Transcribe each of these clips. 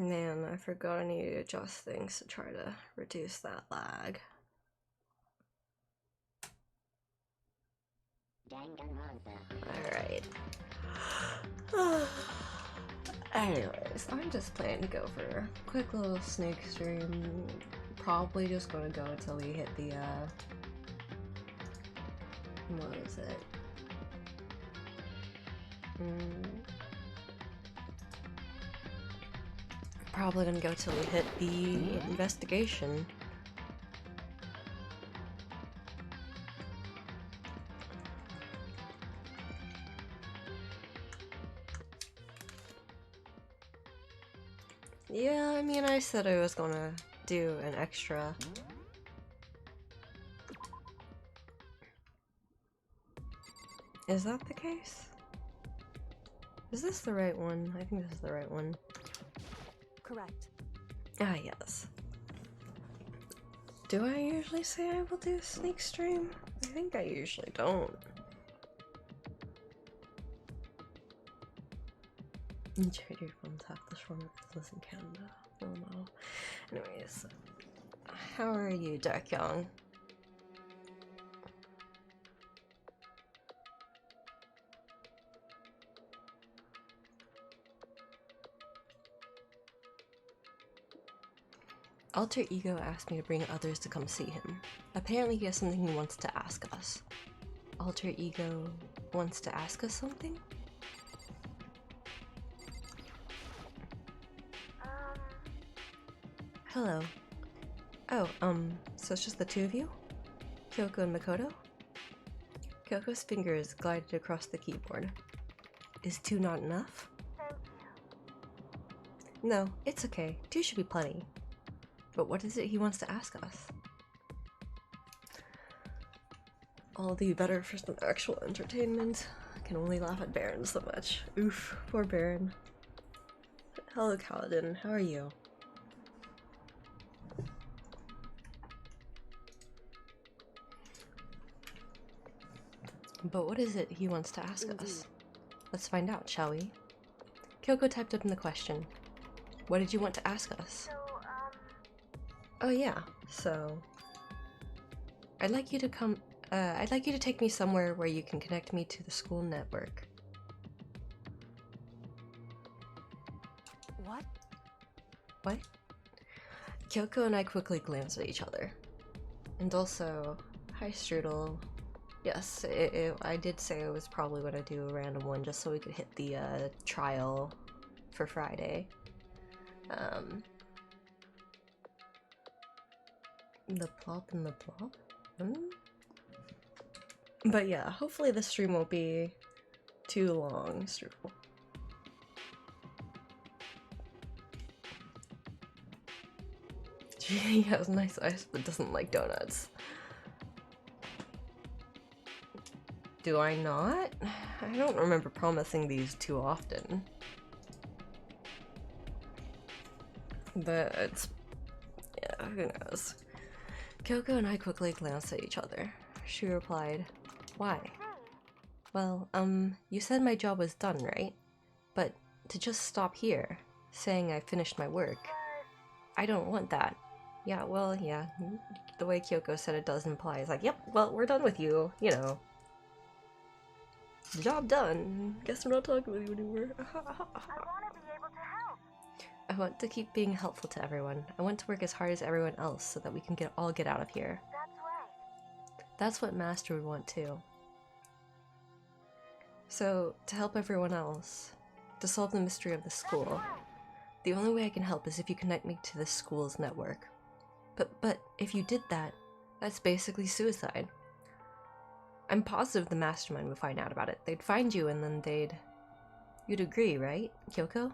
Man, I forgot I need to adjust things to try to reduce that lag. Alright. Anyways, I'm just planning to go for a quick little snake stream. Probably just gonna go until we hit the, what is it? Probably gonna go till we hit the investigation. Yeah, I mean, I said I was gonna do an extra. Is that the case? Is this the right one? I think this is the right one. Correct. Ah, yes. Do I usually say I will do a sneak stream? I think I usually don't. Enjoyed your phone tap the shorter business in Canada. Oh no. Anyways, how are you, Dark Young? Alter Ego asked me to bring others to come see him. Apparently he has something he wants to ask us. Alter Ego wants to ask us something? Hello. Oh, so it's just the two of you? Kyoko and Makoto? Kyoko's fingers glided across the keyboard. Is two not enough? Thank you. No, it's okay. Two should be plenty. But what is it he wants to ask us? All the better for some actual entertainment. I can only laugh at Baron so much. Oof, poor Baron. Hello, Kaladin. How are you? But what is it he wants to ask us? Let's find out, shall we? Kyoko typed up in the question. What did you want to ask us? Oh yeah, so... I'd like you to take me somewhere where you can connect me to the school network. What? What? Kyoko and I quickly glanced at each other. And also, hi Strudel. Yes, I did say I was probably going to do a random one just so we could hit the trial for Friday. The plop and the plop? But yeah, hopefully the stream won't be too long, Strudel. He has nice eyes but doesn't like donuts. Do I not? I don't remember promising these too often. But it's... yeah, who knows. Kyoko and I quickly glanced at each other. She replied, why? Well, you said my job was done, right? But to just stop here, saying I finished my work, I don't want that. Yeah, well, yeah. The way Kyoko said it does imply it's like, yep, well, we're done with you, you know. Job done. Guess I'm not talking with you anymore. I want to be able to help. I want to keep being helpful to everyone. I want to work as hard as everyone else so that we can all get out of here. That's right. That's what Master would want too. So, to help everyone else, to solve the mystery of the school, the only way I can help is if you connect me to the school's network. But if you did that, that's basically suicide. I'm positive the mastermind would find out about it. They'd find you and then you'd agree, right, Kyoko?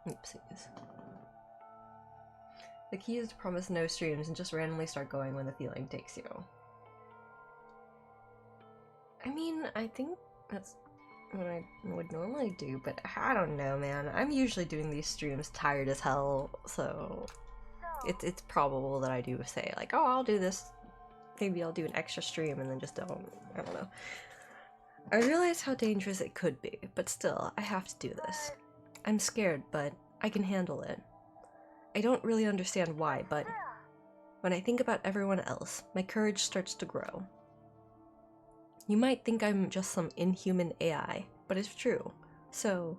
Oopsies. The key is to promise no streams and just randomly start going when the feeling takes you. I mean, I think that's what I would normally do, but I don't know, man. I'm usually doing these streams tired as hell, so it's probable that I do say, like, oh, I'll do this. Maybe I'll do an extra stream and then just don't. I don't know. I realize how dangerous it could be, but still, I have to do this. I'm scared, but I can handle it. I don't really understand why, but when I think about everyone else, my courage starts to grow. You might think I'm just some inhuman AI, but it's true. So,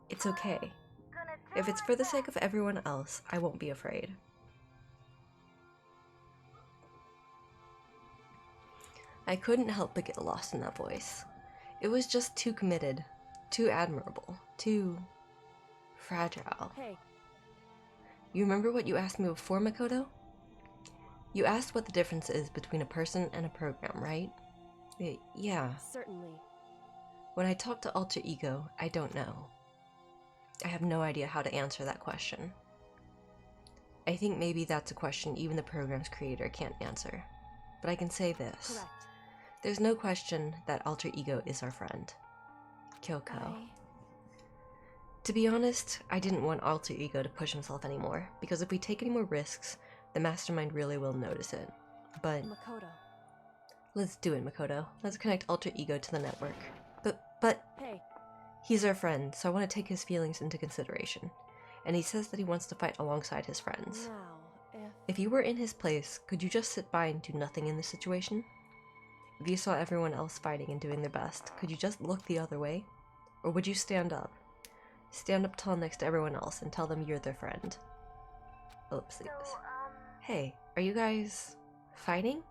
it's okay. If it's for the sake of everyone else, I won't be afraid. I couldn't help but get lost in that voice. It was just too committed, too admirable, too fragile. Hey, You remember what you asked me before, Makoto? You asked what the difference is between a person and a program, right? Yeah. certainly. When I talk to Alter Ego, I don't know. I have no idea how to answer that question. I think maybe that's a question even the program's creator can't answer. But I can say this. Correct. There's no question that Alter Ego is our friend. Kyoko. To be honest, I didn't want Alter Ego to push himself anymore, because if we take any more risks, the mastermind really will notice it. But Makoto. let's do it, Makoto. Let's connect Alter Ego to the network. But Hey, he's our friend, so I want to take his feelings into consideration. And he says that he wants to fight alongside his friends. now, If you were in his place, could you just sit by and do nothing in this situation? If you saw everyone else fighting and doing their best, could you just look the other way? Or would you stand up? Stand up tall next to everyone else and tell them you're their friend. Oopsies. Hey, are you guys fighting?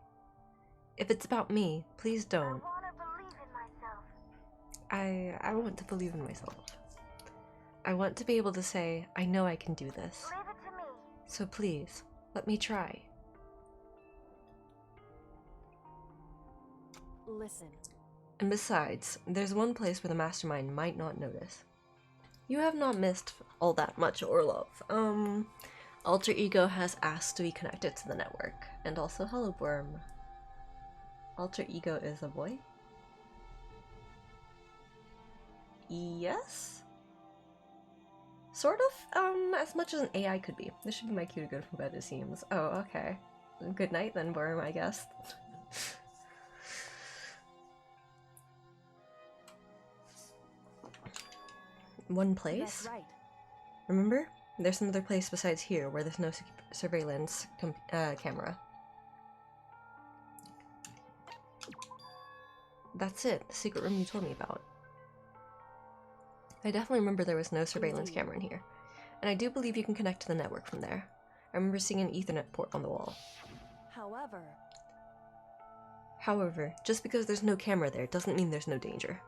If it's about me, please don't. I want to believe in myself. I want to be able to say, I know I can do this. leave it to me. So please, let me try. Listen. And besides, there's one place where the mastermind might not notice. You have not missed all that much, Orlov. Alter Ego has asked to be connected to the network. And also, hello, Worm. Alter Ego is a boy? Yes? Sort of, as much as an AI could be. This should be my cue to go to bed, it seems. Oh, okay. Good night then, Worm, I guess. One place? That's right. Remember? There's another place besides here where there's no surveillance camera. That's it, the secret room you told me about. I definitely remember there was no surveillance camera in here. And I do believe you can connect to the network from there. I remember seeing an Ethernet port on the wall. However, just because there's no camera there doesn't mean there's no danger.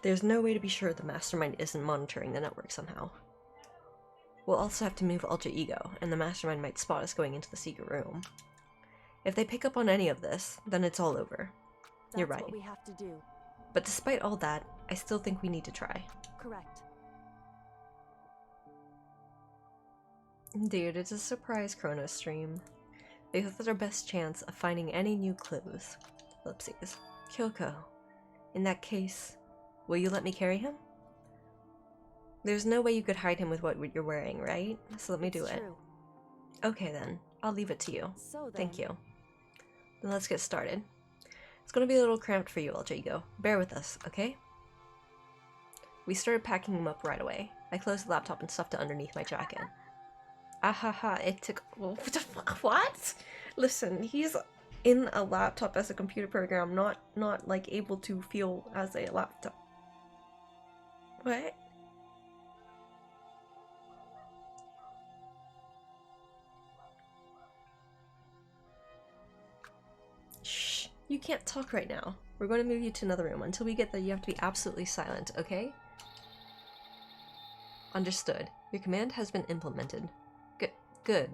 There's no way to be sure the mastermind isn't monitoring the network somehow. We'll also have to move Alter Ego, and the mastermind might spot us going into the secret room. If they pick up on any of this, then it's all over. You're right. That's what we have to do. But despite all that, I still think we need to try. Correct. Dude, it's a surprise Chrono stream. They thought that's our best chance of finding any new clues. Ellipses. Kyoko, in that case, will you let me carry him? There's no way you could hide him with what you're wearing, right? So let me do it. True. Okay then, I'll leave it to you. So then, Thank you. Then let's get started. It's gonna be a little cramped for you, Alter Ego. Bear with us, okay? We started packing him up right away. I closed the laptop and stuffed it underneath my jacket. Ahaha, it took— what the fuck? What? Listen, he's in a laptop as a computer program, not like able to feel as a laptop. What? Shh, you can't talk right now. We're going to move you to another room. Until we get there, you have to be absolutely silent, okay? Understood. Your command has been implemented. Good.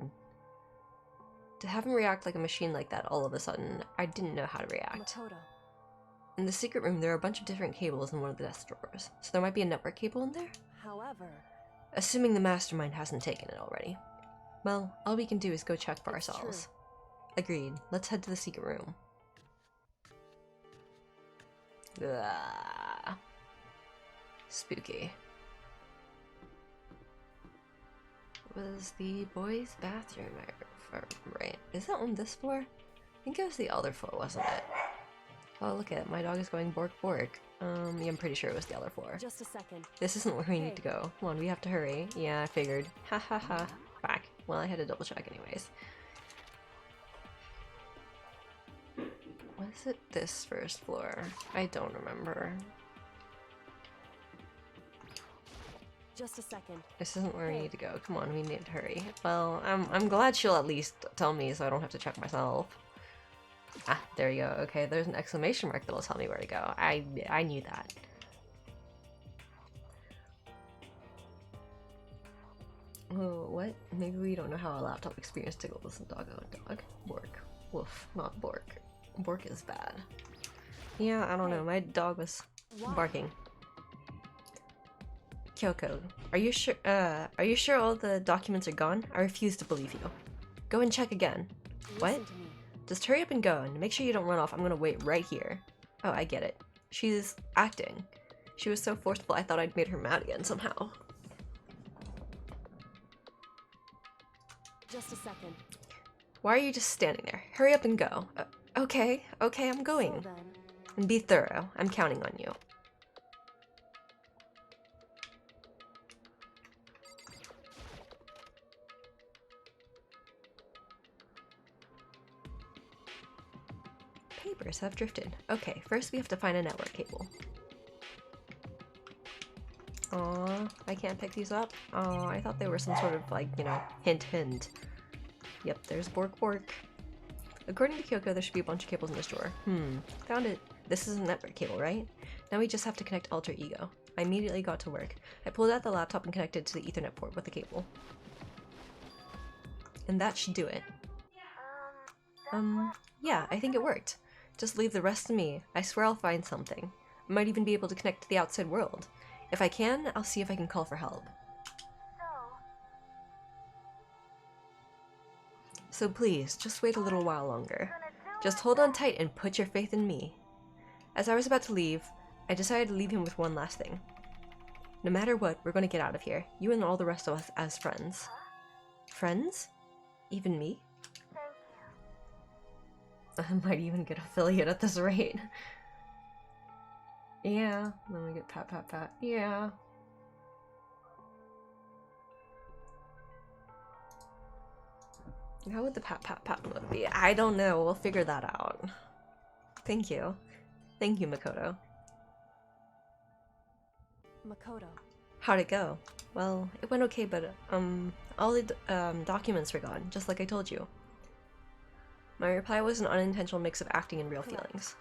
To have him react like a machine like that all of a sudden, I didn't know how to react. Makoto. In the secret room, there are a bunch of different cables in one of the desk drawers, so there might be a network cable in there? However, Assuming the mastermind hasn't taken it already. Well, all we can do is go check for It's ourselves. Agreed. Let's head to the secret room. Ugh. Spooky. Was the boys' bathroom right? Is that on this floor? I think it was the other floor, wasn't it? Oh, look at my dog is going bork bork. Yeah, I'm pretty sure it was the other floor. Just a second. This isn't where we need to go. Come on, we have to hurry. Yeah, I figured. Ha ha ha. Back. Well, I had to double check anyways. Was it this first floor? I don't remember. Just a second. This isn't where we need to go. Come on, we need to hurry. Well, I'm glad she'll at least tell me so I don't have to check myself. Ah, there you go. Okay, there's an exclamation mark that'll tell me where to go. I knew that. Oh, what? Maybe we don't know how our laptop experience tickles a dog. Dog? Bork. Woof, not bork. Bork is bad. Yeah, I don't know. My dog was barking. Kyoko, are you sure all the documents are gone? I refuse to believe you. Go and check again. What? Listen to me. Just hurry up and go, and make sure you don't run off. I'm gonna wait right here. Oh, I get it. She's acting. She was so forceful I thought I'd made her mad again somehow. Just a second. Why are you just standing there? Hurry up and go. Okay, I'm going. So then, And be thorough. I'm counting on you. Papers have drifted. Okay, first we have to find a network cable. Aw, I can't pick these up? Oh, I thought they were some sort of, like, you know, hint hint. Yep, there's bork bork. According to Kyoko, there should be a bunch of cables in this drawer. Found it. This is a network cable, right? Now we just have to connect Alter Ego. I immediately got to work. I pulled out the laptop and connected to the Ethernet port with the cable. And that should do it. Yeah, I think it worked. Just leave the rest to me. I swear I'll find something. I might even be able to connect to the outside world. If I can, I'll see if I can call for help. So please, just wait a little while longer. Just hold on tight and put your faith in me. As I was about to leave, I decided to leave him with one last thing. No matter what, we're going to get out of here. You and all the rest of us as friends. Friends? Even me? I might even get affiliate at this rate. Yeah, then we get pat pat pat. Yeah. How would the pat pat pat mode be? I don't know. We'll figure that out. Thank you. Thank you, Makoto. Makoto. How'd it go? Well, it went okay, but all the documents were gone, just like I told you. My reply was an unintentional mix of acting and real feelings.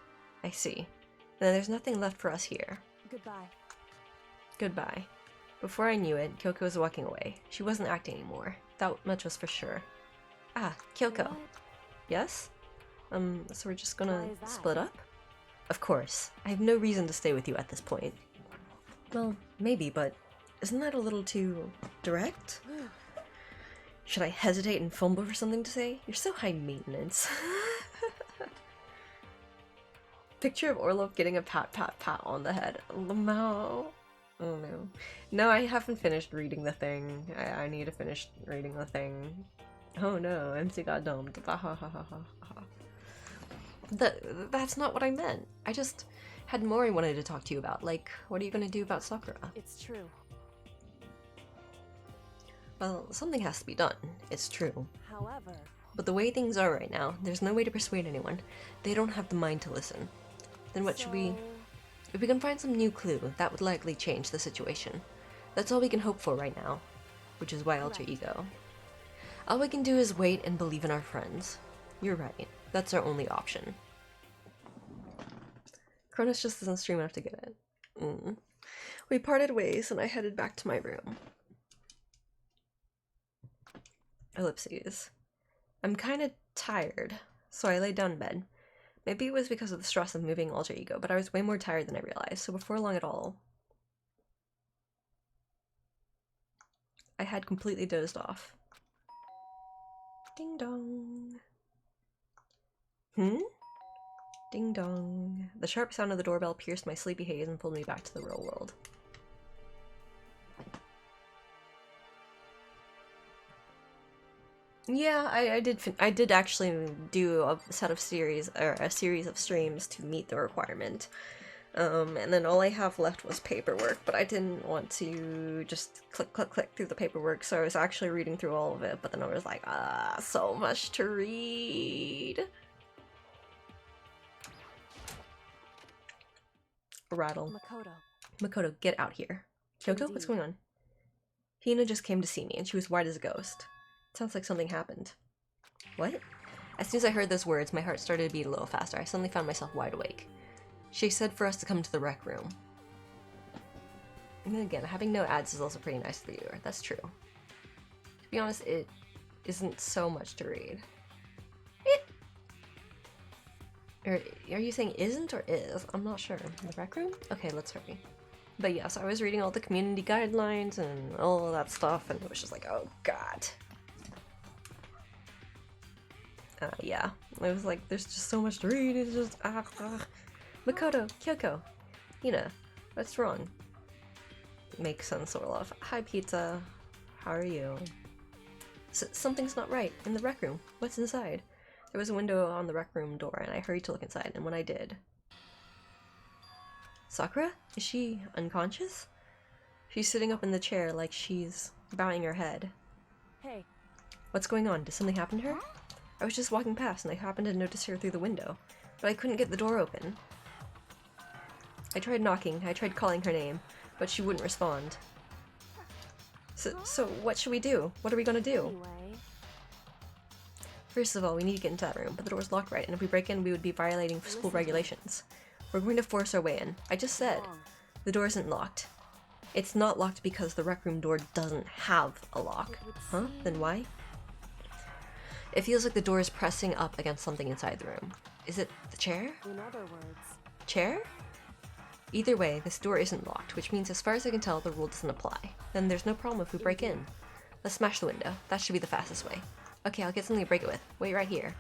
I see. Then there's nothing left for us here. Goodbye. Goodbye. Before I knew it, Kyoko was walking away. She wasn't acting anymore. That much was for sure. Ah, Kyoko. What? Yes? So we're just gonna Why is that? split up? Of course. I have no reason to stay with you at this point. Well, maybe, but isn't that a little too direct? Should I hesitate and fumble for something to say? You're so high maintenance. Picture of Orlov getting a pat pat pat on the head. No. Oh no. No, I haven't finished reading the thing. I need to finish reading the thing. Oh no, MC got dumped. That's not what I meant. I just had more I wanted to talk to you about. Like, what are you gonna do about Sakura? It's true. Well, something has to be done. It's true. However, But the way things are right now, there's no way to persuade anyone. They don't have the mind to listen. Then what should we... so- If we can find some new clue, that would likely change the situation. That's all we can hope for right now. Which is why Alter Correct. Ego. All we can do is wait and believe in our friends. You're right. That's our only option. Cronus just doesn't stream enough to get it. We parted ways and I headed back to my room. Ellipses. I'm kinda tired, so I laid down in bed. Maybe it was because of the stress of moving Alter Ego, but I was way more tired than I realized, so before long at all, I had completely dozed off. Ding dong. Ding dong. The sharp sound of the doorbell pierced my sleepy haze and pulled me back to the real world. Yeah, I did actually do a set of series or a series of streams to meet the requirement. And then all I have left was paperwork, but I didn't want to just click through the paperwork, so I was actually reading through all of it, but then I was like, so much to read. Rattle. Makoto, get out here. Kyoko, what's going on? Hina just came to see me, and she was white as a ghost. Sounds like something happened. What? As soon as I heard those words, my heart started to beat a little faster. I suddenly found myself wide awake. She said for us to come to the rec room. And then again, having no ads is also pretty nice for the viewer. That's true. To be honest, it isn't so much to read. Are you saying isn't or is? I'm not sure. The rec room? Okay, let's hurry. But yes, I was reading all the community guidelines and all of that stuff, and it was just like, oh god. Yeah. It was like, there's just so much to read, it's just, Makoto, Kyoko, Hina, what's wrong? Makes sense, sort of. Hi, Pizza. How are you? Something's not right. In the rec room. What's inside? There was a window on the rec room door, and I hurried to look inside, and when I did... Sakura? Is she unconscious? She's sitting up in the chair like she's bowing her head. Hey. What's going on? Did something happen to her? I was just walking past, and I happened to notice her through the window, but I couldn't get the door open. I tried knocking, I tried calling her name, but she wouldn't respond. So what should we do? What are we gonna do? Anyway. First of all, we need to get into that room, but the door's locked right, and if we break in, we would be violating school regulations. We're going to force our way in. I just said, the door isn't locked. It's not locked because the rec room door doesn't have a lock. Huh? Then why? It feels like the door is pressing up against something inside the room. Is it the chair? In other words. Chair? Either way, this door isn't locked, which means as far as I can tell, the rule doesn't apply. Then there's no problem if we break in. Let's smash the window. That should be the fastest way. Okay, I'll get something to break it with. Wait right here.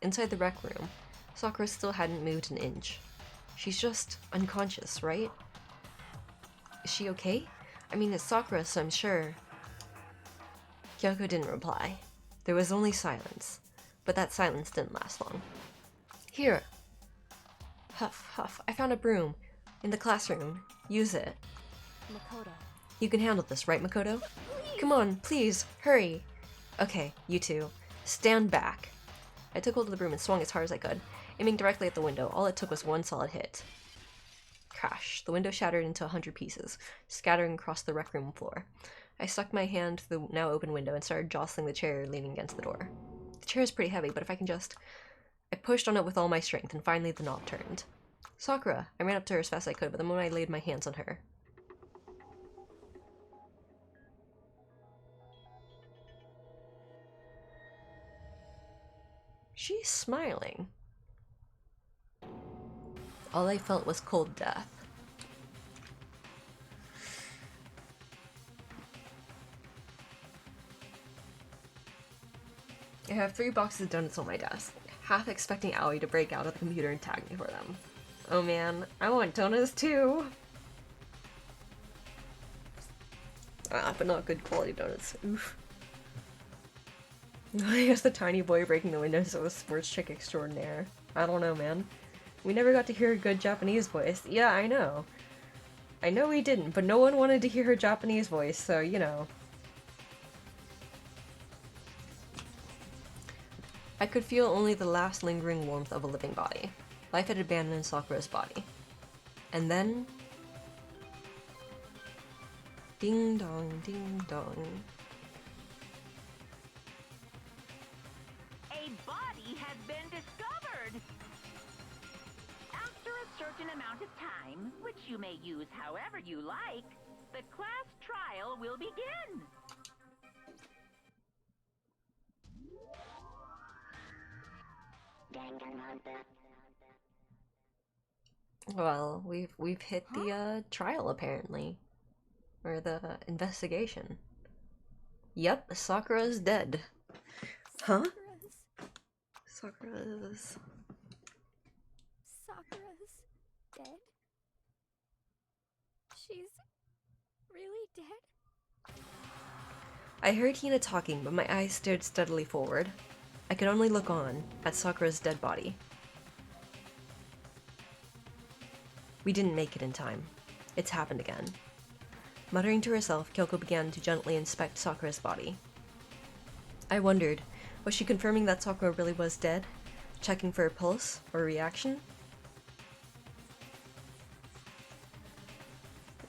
Inside the rec room, Sakura still hadn't moved an inch. She's just unconscious, right? Is she okay? I mean, it's Sakura, so I'm sure. Kyoko didn't reply. There was only silence, but that silence didn't last long. Here. Huff, huff. I found a broom. In the classroom. Use it. Makoto. You can handle this, right, Makoto? Please. Come on, please, hurry. Okay, you two. Stand back. I took hold of the broom and swung as hard as I could, aiming directly at the window. All it took was one solid hit. Crash. The window shattered into 100 pieces, scattering across the rec room floor. I stuck my hand to the now open window and started jostling the chair leaning against the door. The chair is pretty heavy, but if I can just... I pushed on it with all my strength, and finally the knob turned. Sakura! I ran up to her as fast as I could, but the moment I laid my hands on her... She's smiling. All I felt was cold death. I have 3 boxes of donuts on my desk, half expecting Aoi to break out of the computer and tag me for them. Oh man, I want donuts too! But not good quality donuts. Oof. I guess the tiny boy breaking the windows of a sports chick extraordinaire. I don't know, man. We never got to hear a good Japanese voice. Yeah, I know. I know we didn't, but no one wanted to hear her Japanese voice, so, you know. I could feel only the last lingering warmth of a living body. Life had abandoned Sakura's body. And then... Ding dong, ding dong. A body has been discovered! After a certain amount of time, which you may use however you like, the class trial will begin. Danganronpa. Well, we've hit the trial apparently. Or the investigation. Yep, Sakura's dead. Huh? Sakura's dead? She's really dead? I heard Hina talking, but my eyes stared steadily forward. I could only look on at Sakura's dead body. We didn't make it in time. It's happened again. Muttering to herself, Kyoko began to gently inspect Sakura's body. I wondered, was she confirming that Sakura really was dead? Checking for a pulse or a reaction?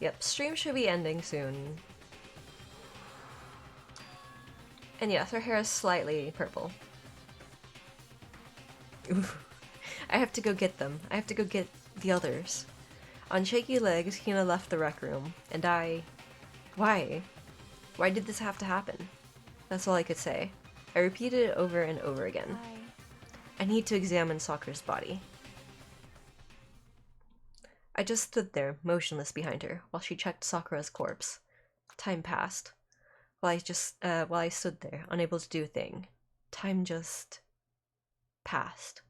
Yep, stream should be ending soon. And yes, her hair is slightly purple. Ooh. I have to go get them. I have to go get the others. On shaky legs, Hina left the rec room, and I... Why? Why did this have to happen? That's all I could say. I repeated it over and over again. I need to examine Sakura's body. I just stood there, motionless behind her, while she checked Sakura's corpse. Time passed. While I stood there, unable to do a thing. Time just... passed.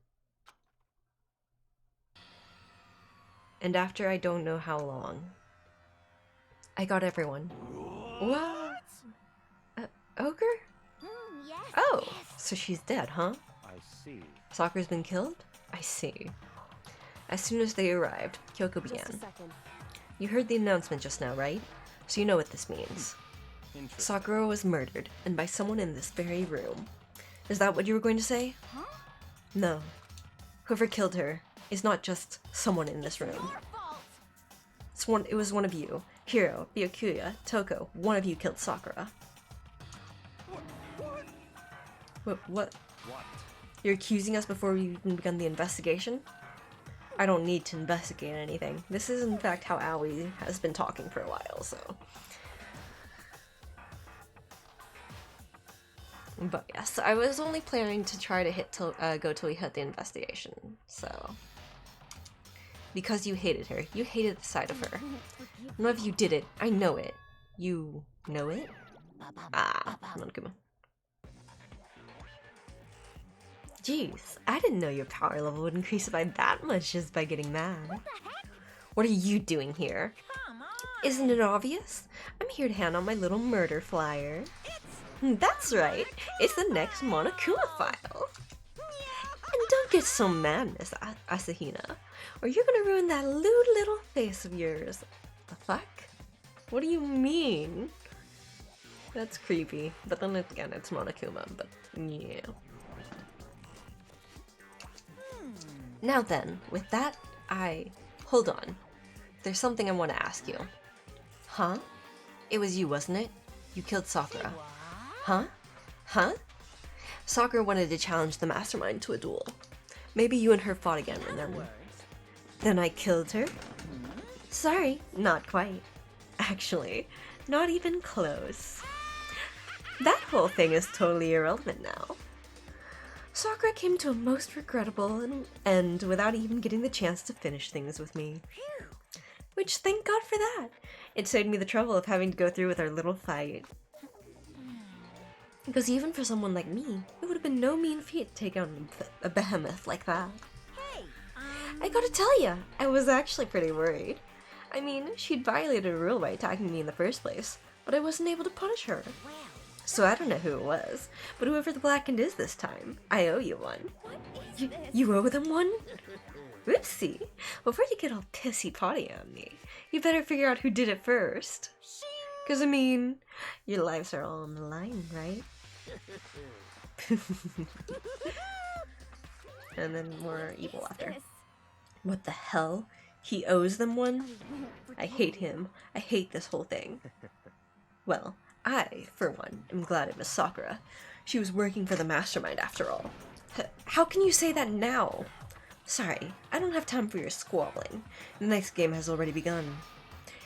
And after I don't know how long, I got everyone. What? Ogre? Yes. Oh, so she's dead, huh? I see. Sakura's been killed? I see. As soon as they arrived, Kyoko Just a began. second. You heard the announcement just now, right? So you know what this means. Interesting. Sakura was murdered, and by someone in this very room. Is that what you were going to say? Huh? No. Whoever killed her is not just someone in this room. Your fault. It was one of you. Hiro, Byakuya, Toko, one of you killed Sakura. What? What? You're accusing us before we even begun the investigation? I don't need to investigate anything. This is in fact how Aoi has been talking for a while, so... But yes, I was only planning to try to go till we hit the investigation, so... Because you hated her. You hated the sight of her. None of you did it. I know it. You know it? Ah, Monokuma. Jeez, I didn't know your power level would increase by that much just by getting mad. What are you doing here? Come on. Isn't it obvious? I'm here to hand out my little murder flyer. That's right, it's the next Monokuma file. And don't get so mad, Miss Asahina, or you're gonna ruin that lewd little face of yours. The fuck? What do you mean? That's creepy, but then again, it's Monokuma, but yeah. Now then, with that, hold on. There's something I want to ask you. Huh? It was you, wasn't it? You killed Sakura. Huh? Huh? Sakura wanted to challenge the mastermind to a duel. Maybe you and her fought again and then I killed her? Sorry, not quite. Actually, not even close. That whole thing is totally irrelevant now. Sakura came to a most regrettable end without even getting the chance to finish things with me. Which, thank God for that. It saved me the trouble of having to go through with our little fight. Because even for someone like me, it would have been no mean feat to take on a behemoth like that. Hey. I gotta tell ya, I was actually pretty worried. I mean, she'd violated a rule by attacking me in the first place, but I wasn't able to punish her. Well, So I don't know who it was, but whoever the Blackened is this time, I owe you one. what is this? You owe them one? Whoopsie. Before you get all pissy-potty on me, you better figure out who did it first. Cause I mean, your lives are all on the line, right? And then more evil laughter. This. What the hell? He owes them one? I hate him. I hate this whole thing. Well, I, for one, am glad it was Sakura. She was working for the mastermind after all. How can you say that now? Sorry, I don't have time for your squabbling. The next game has already begun.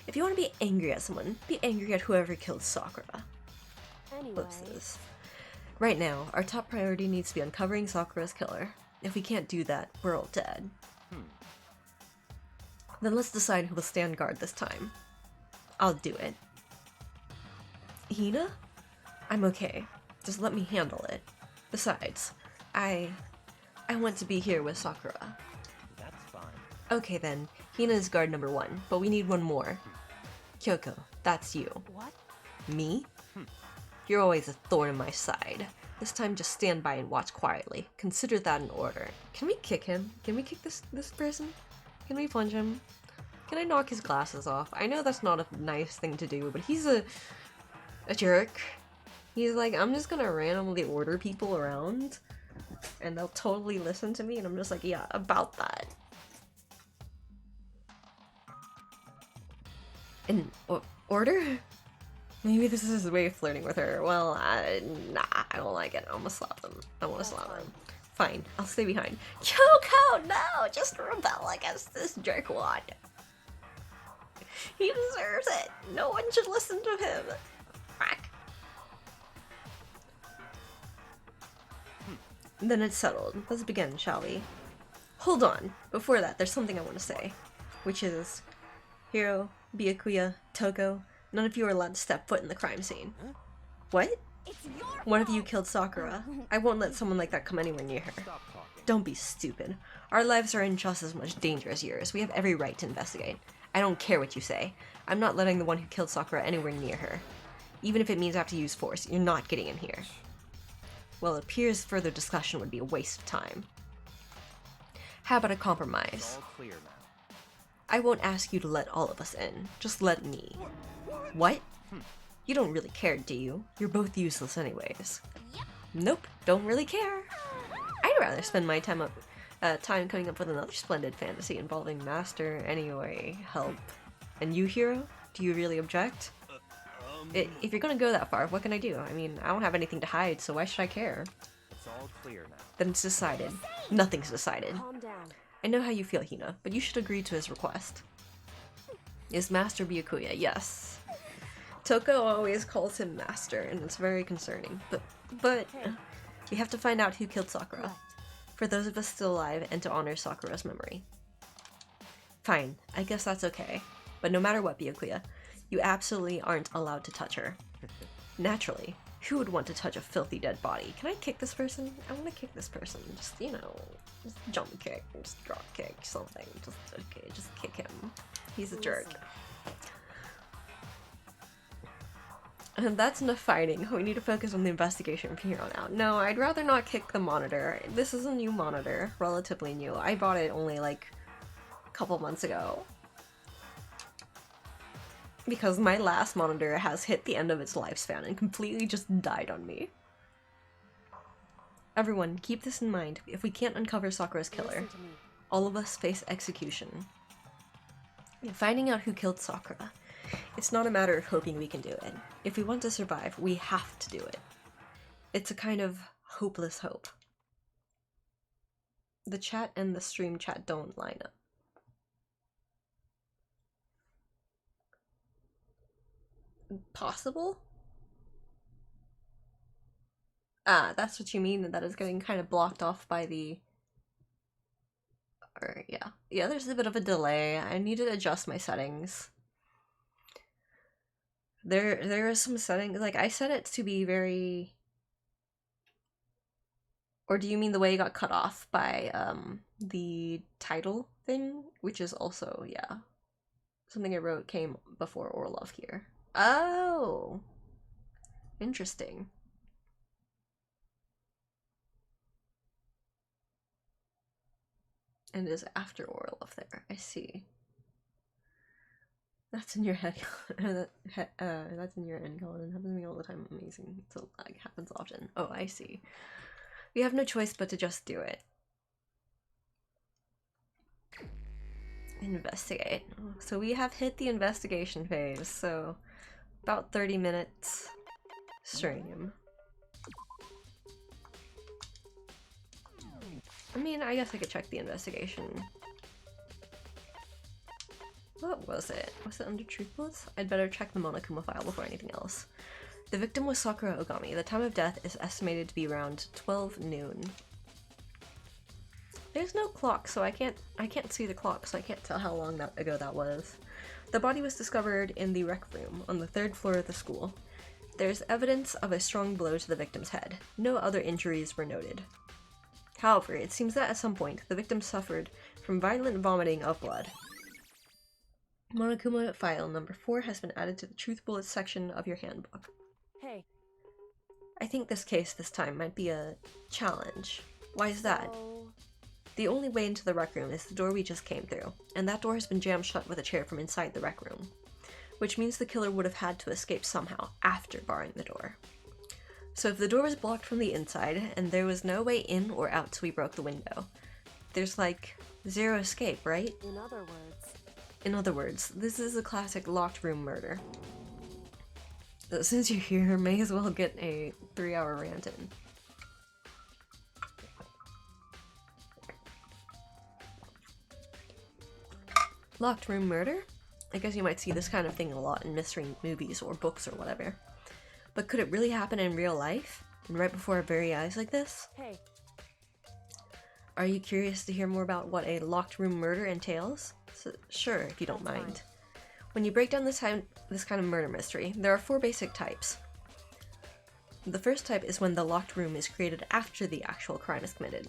If you want to be angry at someone, be angry at whoever killed Sakura. Anyway. Ellipses. Right now, our top priority needs to be uncovering Sakura's killer. If we can't do that, we're all dead. Then let's decide who will stand guard this time. I'll do it. Hina? I'm okay. Just let me handle it. Besides, I want to be here with Sakura. That's fine. Okay then, Hina is guard number 1, but we need one more. Kyoko, that's you. What? Me? You're always a thorn in my side. This time just stand by and watch quietly. Consider that an order. Can we kick him? Can we kick this person? Can we punch him? Can I knock his glasses off? I know that's not a nice thing to do, but he's a jerk. He's like, I'm just gonna randomly order people around and they'll totally listen to me, and I'm just like, yeah, about that. And order? Maybe this is his way of flirting with her. Well, nah, I don't like it. I'm gonna slap them. I wanna slap them. Fine, I'll stay behind. Kyoko, no! Just rebel against this jerkwad. He deserves it. No one should listen to him. Quack. Then it's settled. Let's begin, shall we? Hold on. Before that, there's something I want to say. Which is, Hiro, Byakuya, Toko, none of you are allowed to step foot in the crime scene. What? It's your One of you killed Sakura. I won't let someone like that come anywhere near her. Stop talking. Don't be stupid. Our lives are in just as much danger as yours. We have every right to investigate. I don't care what you say. I'm not letting the one who killed Sakura anywhere near her. Even if it means I have to use force, you're not getting in here. Well, it appears further discussion would be a waste of time. How about a It's compromise? all clear now. I won't ask you to let all of us in. Just let me. What? You don't really care, do you? You're both useless anyways. Nope, don't really care. I'd rather spend my time coming up with another splendid fantasy involving Master anyway. Help. And you, Hiro? Do you really object? If you're gonna go that far, what can I do? I mean, I don't have anything to hide, so why should I care? It's all clear now. Then it's decided. Nothing's decided. Calm down. I know how you feel, Hina, but you should agree to his request. Is Master Byakuya? Yes. Toko always calls him Master, and it's very concerning. But we have to find out who killed Sakura. For those of us still alive, and to honor Sakura's memory. Fine, I guess that's okay. But no matter what, Byakuya, you absolutely aren't allowed to touch her. Naturally, who would want to touch a filthy dead body? Can I kick this person? I want to kick this person. Just, you know, just jump kick, just drop kick, something. Just, okay, just kick him. He's a jerk. And that's enough fighting. We need to focus on the investigation from here on out. No, I'd rather not kick the monitor. This is a new monitor, relatively new. I bought it only like a couple months ago. Because my last monitor has hit the end of its lifespan and completely just died on me. Everyone, keep this in mind. If we can't uncover Sakura's killer, Listen to me. all of us face execution. Finding out who killed Sakura. It's not a matter of hoping we can do it. If we want to survive, we have to do it. It's a kind of hopeless hope. The chat and the stream chat don't line up. Possible? Ah, that's what you mean, that is getting kind of blocked off by the... Or, yeah. Yeah, there's a bit of a delay. I need to adjust my settings. There are some settings, like, I set it to be very... Or do you mean the way it got cut off by, the title thing? Which is also, yeah. Something I wrote came before Orlov here. Oh! Interesting. And is after Orlov there. I see. That's in your head. That's in your end, Colin. It happens to me all the time. Amazing. So it happens often. Oh, I see. We have no choice but to just do it. Investigate. So we have hit the investigation phase. So about 30 minutes stream. I mean, I guess I could check the investigation. What was it? Was it under truth bullets? I'd better check the Monokuma file before anything else. The victim was Sakura Ogami. The time of death is estimated to be around 12 noon. There's no clock, so I can't see the clock, so I can't tell how long ago that was. The body was discovered in the rec room on the 3rd floor of the school. There's evidence of a strong blow to the victim's head. No other injuries were noted. However, it seems that at some point, the victim suffered from violent vomiting of blood. Monokuma file number 4 has been added to the Truth Bullets section of your handbook. Hey, I think this case this time might be a challenge. Why is that? So, The only way into the rec room is the door we just came through, and that door has been jammed shut with a chair from inside the rec room, which means the killer would have had to escape somehow after barring the door. So if the door was blocked from the inside, and there was no way in or out till we broke the window, there's like zero escape, right? in other words, this is a classic locked room murder. Since you're here, may as well get a 3-hour rant in. Locked room murder? I guess you might see this kind of thing a lot in mystery movies or books or whatever. But could it really happen in real life? And right before our very eyes like this? hey, Are you curious to hear more about what a locked room murder entails? Sure, if you don't That's mind. When you break down this kind of murder mystery, there are 4 basic types. The first type is when the locked room is created after the actual crime is committed.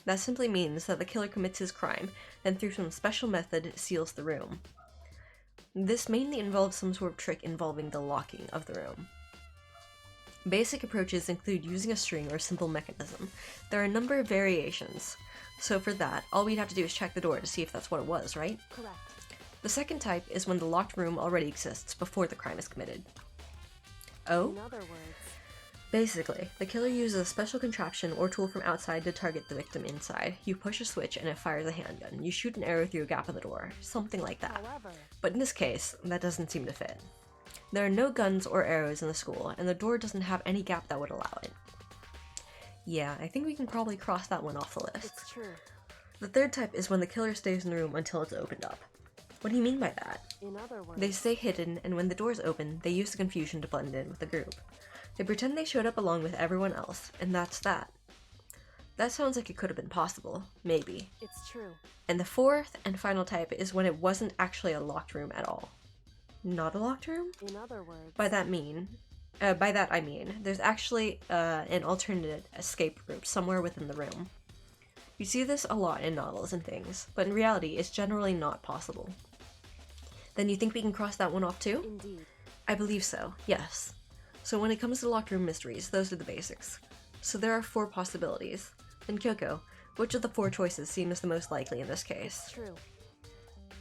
That simply means that the killer commits his crime, then through some special method seals the room. This mainly involves some sort of trick involving the locking of the room. Basic approaches include using a string or a simple mechanism. There are a number of variations, so for that, all we'd have to do is check the door to see if that's what it was, right? correct. The second type is when the locked room already exists before the crime is committed. Oh? In other words, Basically, the killer uses a special contraption or tool from outside to target the victim inside. You push a switch and it fires a handgun. You shoot an arrow through a gap in the door. Something like that. however, But in this case, that doesn't seem to fit. There are no guns or arrows in the school, and the door doesn't have any gap that would allow it. Yeah, I think we can probably cross that one off the list. it's true. The third type is when the killer stays in the room until it's opened up. What do you mean by that? In other words, They stay hidden, and when the doors open, they use the confusion to blend in with the group. They pretend they showed up along with everyone else, and that's that. That sounds like it could have been possible. Maybe. it's true. And the fourth and final type is when it wasn't actually a locked room at all. Not a locked room? In other words, By that I mean, there's actually an alternate escape route somewhere within the room. You see this a lot in novels and things, but in reality, it's generally not possible. Then you think we can cross that one off too? indeed. I believe so, yes. So when it comes to locked room mysteries, those are the basics. So there are 4 possibilities. Then Kyoko, which of the 4 choices seems the most likely in this case? It's true.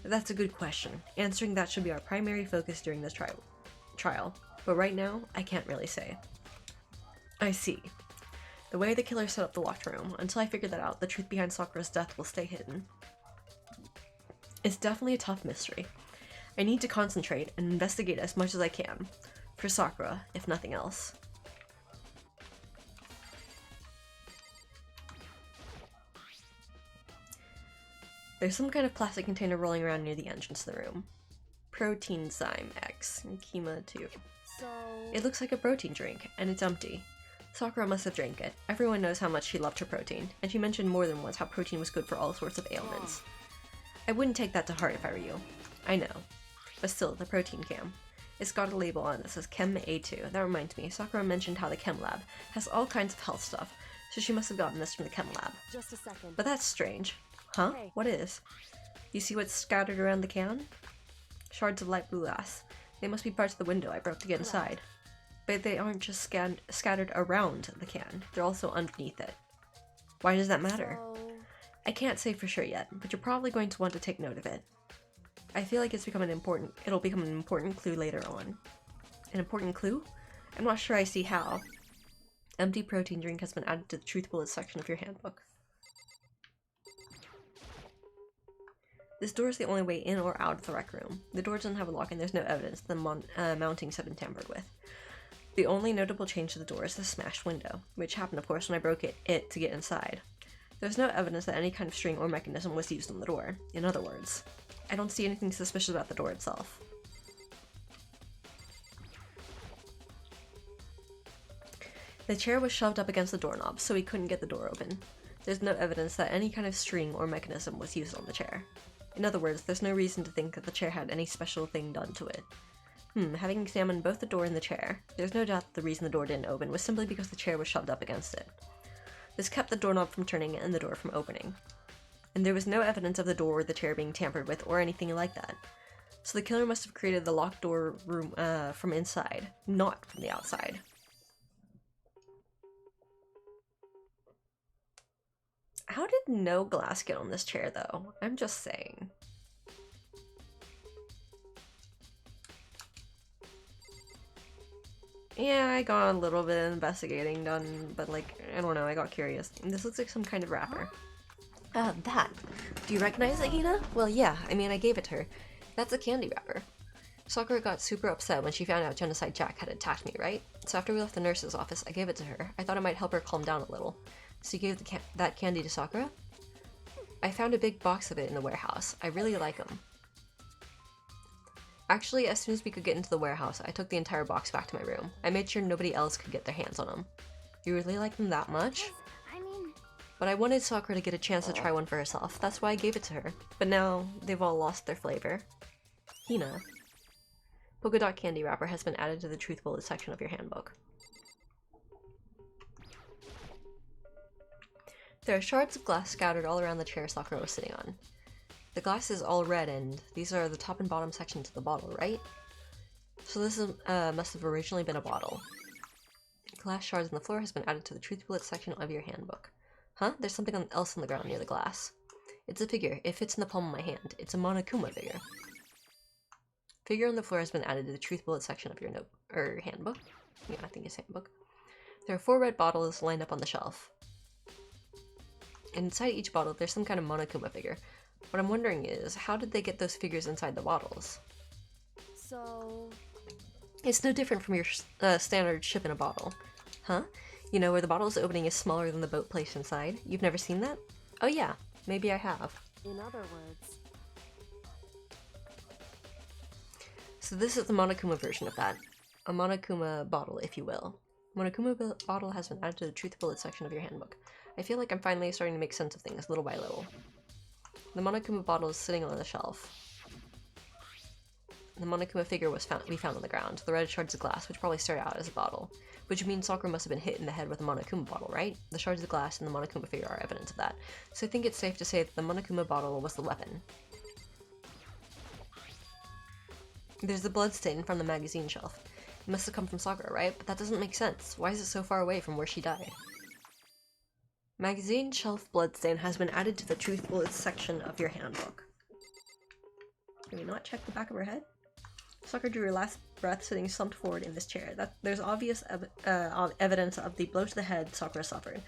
That's a good question. Answering that should be our primary focus during this trial. But right now, I can't really say. I see. The way the killer set up the locked room, until I figure that out, the truth behind Sakura's death will stay hidden. It's definitely a tough mystery. I need to concentrate and investigate as much as I can. For Sakura, if nothing else. There's some kind of plastic container rolling around near the entrance to the room. Protein Zyme X, Kima 2. So, It looks like a protein drink, and it's empty. Sakura must have drank it. Everyone knows how much she loved her protein, and she mentioned more than once how protein was good for all sorts of ailments. I wouldn't take that to heart if I were you. I know. But still, the protein cam. It's got a label on it that says Chem A2. That reminds me, Sakura mentioned how the Chem Lab has all kinds of health stuff, so she must have gotten this from the Chem Lab. just a second. But that's strange. Huh? Hey. What is? You see what's scattered around the can? Shards of light blue glass. They must be parts of the window I broke to get inside. But they aren't just scattered around the can, they're also underneath it. Why does that matter? So, I can't say for sure yet, but you're probably going to want to take note of it. I feel like it'll become an important clue later on. An important clue? I'm not sure I see how. Empty protein drink has been added to the truth bullets section of your handbook. This door is the only way in or out of the rec room. The door doesn't have a lock and there's no evidence the mountings have been tampered with. The only notable change to the door is the smashed window, which happened of course when I broke it to get inside. There's no evidence that any kind of string or mechanism was used on the door. In other words, I don't see anything suspicious about the door itself. The chair was shoved up against the doorknob, so we couldn't get the door open. There's no evidence that any kind of string or mechanism was used on the chair. In other words, there's no reason to think that the chair had any special thing done to it. Having examined both the door and the chair, there's no doubt that the reason the door didn't open was simply because the chair was shoved up against it. This kept the doorknob from turning and the door from opening. And there was no evidence of the door or the chair being tampered with or anything like that. So the killer must have created the locked door room from inside, not from the outside. How did no glass get on this chair, though? I'm just saying. Yeah, I got a little bit of investigating done, but like, I don't know, I got curious. This looks like some kind of wrapper. That. Do you recognize it, Hina? Well, yeah, I mean, I gave it to her. That's a candy wrapper. Sakura got super upset when she found out Genocide Jack had attacked me, right? So after we left the nurse's office, I gave it to her. I thought it might help her calm down a little. So you gave that candy to Sakura? I found a big box of it in the warehouse. I really like them. Actually, as soon as we could get into the warehouse, I took the entire box back to my room. I made sure nobody else could get their hands on them. You really like them that much? But I wanted Sakura to get a chance to try one for herself. That's why I gave it to her. But now, they've all lost their flavor. Hina. Polka dot candy wrapper has been added to the truth bullet section of your handbook. There are shards of glass scattered all around the chair Sakura was sitting on. The glass is all red, and these are the top and bottom sections of the bottle, right? So this is, must have originally been a bottle. Glass shards on the floor has been added to the truth bullet section of your handbook. Huh? There's something else on the ground near the glass. It's a figure. It fits in the palm of my hand. It's a Monokuma figure. Figure on the floor has been added to the truth bullet section of your handbook. Yeah, I think it's handbook. There are 4 red bottles lined up on the shelf. And inside each bottle, there's some kind of Monokuma figure. What I'm wondering is, how did they get those figures inside the bottles? So... It's no different from your standard ship in a bottle. Huh? You know, where the bottle's opening is smaller than the boat placed inside? You've never seen that? Oh yeah, maybe I have. In other words... So this is the Monokuma version of that. A Monokuma bottle, if you will. Monokuma bottle has been added to the truth bullet section of your handbook. I feel like I'm finally starting to make sense of things, little by little. The Monokuma bottle is sitting on the shelf. The Monokuma figure we found on the ground. The red shards of glass, which probably started out as a bottle. Which means Sakura must have been hit in the head with a Monokuma bottle, right? The shards of glass and the Monokuma figure are evidence of that. So I think it's safe to say that the Monokuma bottle was the weapon. There's the blood stain from the magazine shelf. It must have come from Sakura, right? But that doesn't make sense. Why is it so far away from where she died? Magazine shelf bloodstain has been added to the truth bullets section of your handbook. Can we not check the back of her head? Sakura drew her last breath sitting slumped forward in this chair. There's obvious evidence of the blow to the head Sakura suffered.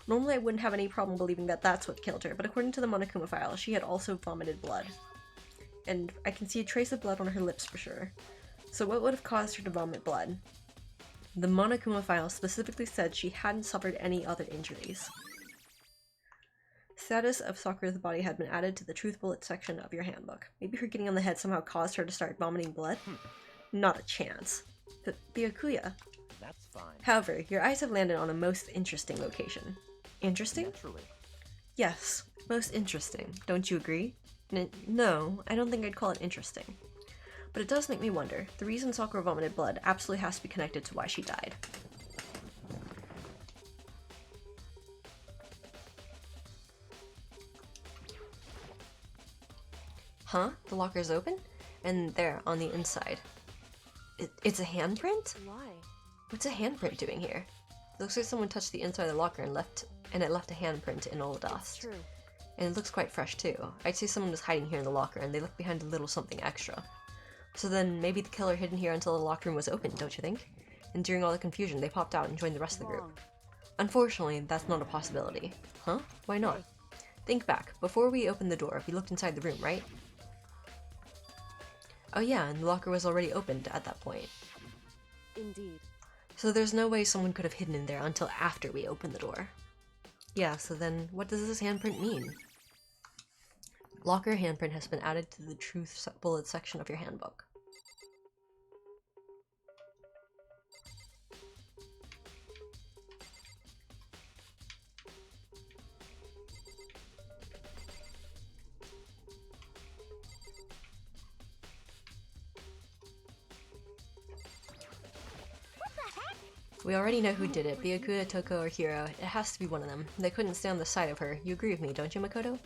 Normally I wouldn't have any problem believing that that's what killed her, but according to the Monokuma file, she had also vomited blood. And I can see a trace of blood on her lips for sure. So what would have caused her to vomit blood? The Monokuma file specifically said she hadn't suffered any other injuries. Status of Sakura's body had been added to the truth bullet section of your handbook. Maybe her getting on the head somehow caused her to start vomiting blood? Not a chance. But Byakuya. That's fine. However, your eyes have landed on a most interesting location. Interesting? Naturally. Yes, most interesting. Don't you agree? No, I don't think I'd call it interesting. But it does make me wonder. The reason Sakura vomited blood absolutely has to be connected to why she died. Huh? The locker's open? And there, on the inside. It's a handprint? Why? What's a handprint doing here? It looks like someone touched the inside of the locker and it left a handprint in all the dust. It's true. And it looks quite fresh too. I'd say someone was hiding here in the locker and they left behind a little something extra. So then maybe the killer hid in here until the locker room was open, don't you think? And during all the confusion, they popped out and joined the rest of the group. Wrong. Unfortunately, that's not a possibility. Huh? Why not? Think back. Before we opened the door, we looked inside the room, right? Oh yeah, and the locker was already opened at that point. Indeed. So there's no way someone could have hidden in there until after we opened the door. Yeah, so then what does this handprint mean? Locker handprint has been added to the truth bullet section of your handbook. We already know who did it, Byakuya, Toko, or Hiro. It has to be one of them. They couldn't stay on the side of her. You agree with me, don't you, Makoto?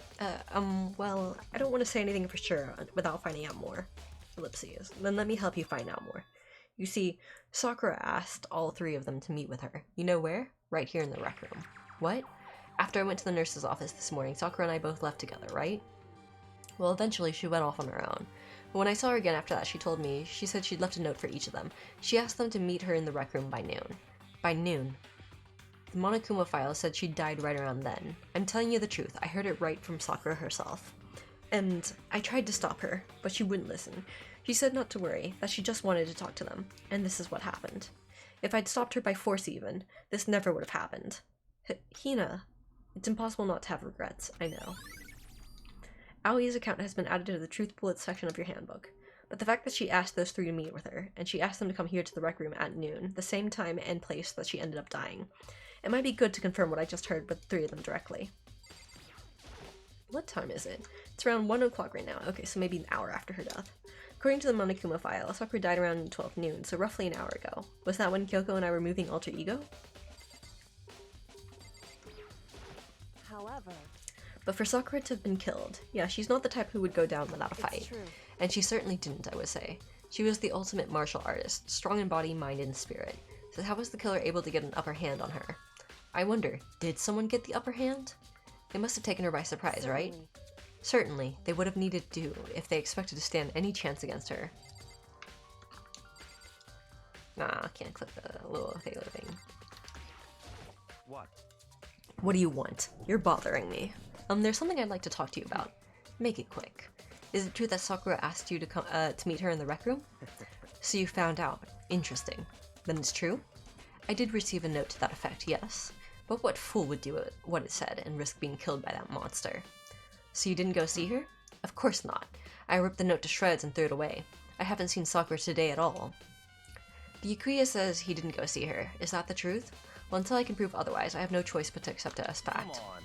Well, I don't want to say anything for sure without finding out more. Ellipses. Then let me help you find out more. You see, Sakura asked all 3 of them to meet with her. You know where? Right here in the rec room. What? After I went to the nurse's office this morning, Sakura and I both left together, right? Well, eventually she went off on her own. But when I saw her again after that, she said she'd left a note for each of them. She asked them to meet her in the rec room by noon. By noon. The Monokuma file said she died right around then. I'm telling you the truth, I heard it right from Sakura herself. And I tried to stop her, but she wouldn't listen. She said not to worry, that she just wanted to talk to them, and this is what happened. If I'd stopped her by force even, this never would have happened. Hina, it's impossible not to have regrets, I know. Aoi's account has been added to the truth bullets section of your handbook. But the fact that she asked those three to meet with her, and she asked them to come here to the rec room at noon, the same time and place that she ended up dying, it might be good to confirm what I just heard with the three of them directly. What time is it? It's around 1 o'clock right now. Okay, so maybe an hour after her death. According to the Monokuma file, Sakura died around 12 noon, so roughly an hour ago. Was that when Kyoko and I were moving Alter Ego? However, But for Sakura to have been killed, yeah, she's not the type who would go down without a it's fight. true. And she certainly didn't, I would say. She was the ultimate martial artist, strong in body, mind, and spirit. So how was the killer able to get an upper hand on her? I wonder, did someone get the upper hand? They must have taken her by surprise, right? Certainly. Certainly, they would have needed to if they expected to stand any chance against her. Nah, I can't click the little thing. What? What do you want? You're bothering me. There's something I'd like to talk to you about. Make it quick. Is it true that Sakura asked you to come to meet her in the rec room? So you found out. Interesting. Then it's true? I did receive a note to that effect, yes. But what fool would do what it said and risk being killed by that monster? So you didn't go see her? Of course not. I ripped the note to shreds and threw it away. I haven't seen Sakura today at all. The Yakuya says he didn't go see her. Is that the truth? Well, until I can prove otherwise, I have no choice but to accept it as Come fact. on.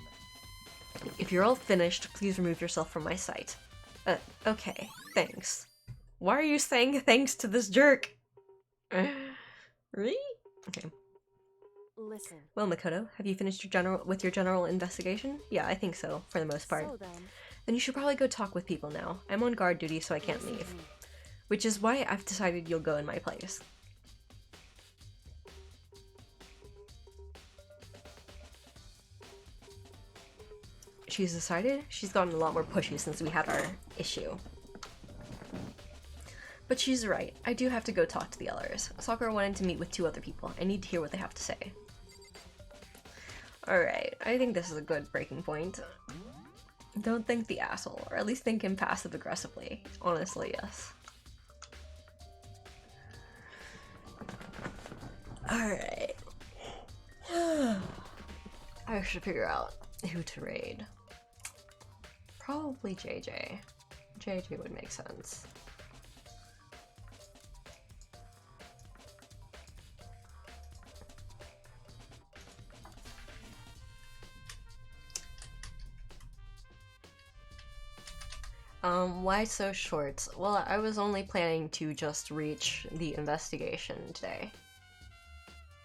If you're all finished, please remove yourself from my sight. Okay, thanks. Why are you saying thanks to this jerk? Really? Okay. Listen. Well, Makoto, have you finished your general investigation? Yeah, I think so, for the most part. So Then you should probably go talk with people now. I'm on guard duty, so I can't listen leave. to me. Which is why I've decided you'll go in my place. She's decided? She's gotten a lot more pushy since we had our issue. But she's right. I do have to go talk to the others. Sakura wanted to meet with 2 other people. I need to hear what they have to say. Alright, I think this is a good breaking point. Don't think the asshole, or at least think him passive-aggressively. Honestly, yes. Alright. I should figure out who to raid. Probably JJ. JJ would make sense. Why so short? Well, I was only planning to just reach the investigation today.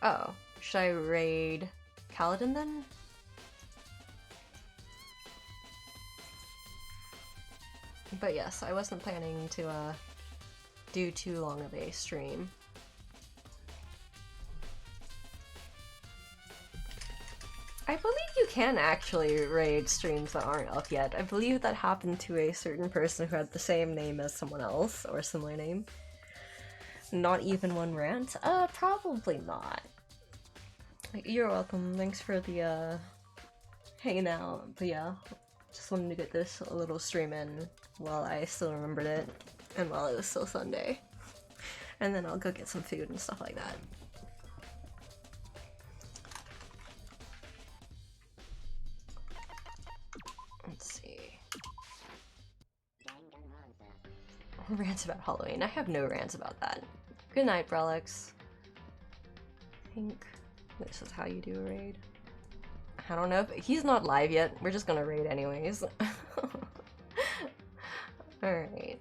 Oh, should I raid Kaladin then? But yes, I wasn't planning to do too long of a stream. I believe you can actually raid streams that aren't up yet. I believe that happened to a certain person who had the same name as someone else, or a similar name. Not even one rant? Probably not. You're welcome, thanks for the, hanging out, but yeah. Just wanted to get this little stream in while I still remembered it, and while it was still Sunday. And then I'll go get some food and stuff like that. Let's see. Rants about Halloween. I have no rants about that. Good night, Brelix. I think this is how you do a raid. I don't know if he's not live yet. We're just gonna raid anyways. Alright.